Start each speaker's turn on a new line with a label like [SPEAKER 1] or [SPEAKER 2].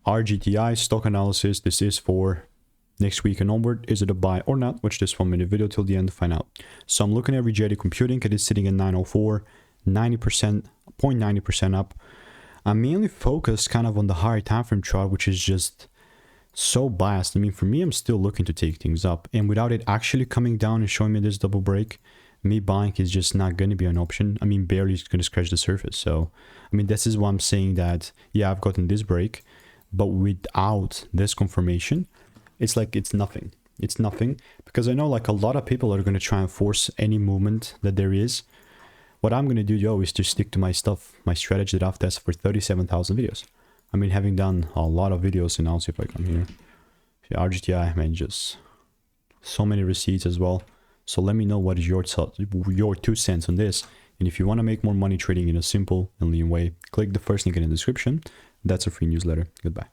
[SPEAKER 1] RGTI stock analysis. This is for next week and onward. Is it a buy or not? Watch this 1 minute video till the end to find out. So I'm looking at Rigetti Computing. It is sitting at 904, 90%, 0.90% up. I'm mainly focused kind of on the higher time frame chart, which is just so biased. I mean, for me, I'm still looking to take things up, and without it actually coming down and showing me this double break, me buying is just not going to be an option. I mean, barely going to scratch the surface. So, I mean, this is why I'm saying that, yeah, I've gotten this break, but without this confirmation, it's like it's nothing. It's nothing, because I know like a lot of people are going to try and force any movement that there is. What I'm going to do, yo, is to stick to my stuff, my strategy that I've tested for 37,000 videos. I mean, having done a lot of videos, and I'll see if I come here. Yeah, RGTI, man, just so many receipts as well. So let me know what is your 2 cents on this. And if you want to make more money trading in a simple and lean way, click the first link in the description. That's a free newsletter. Goodbye.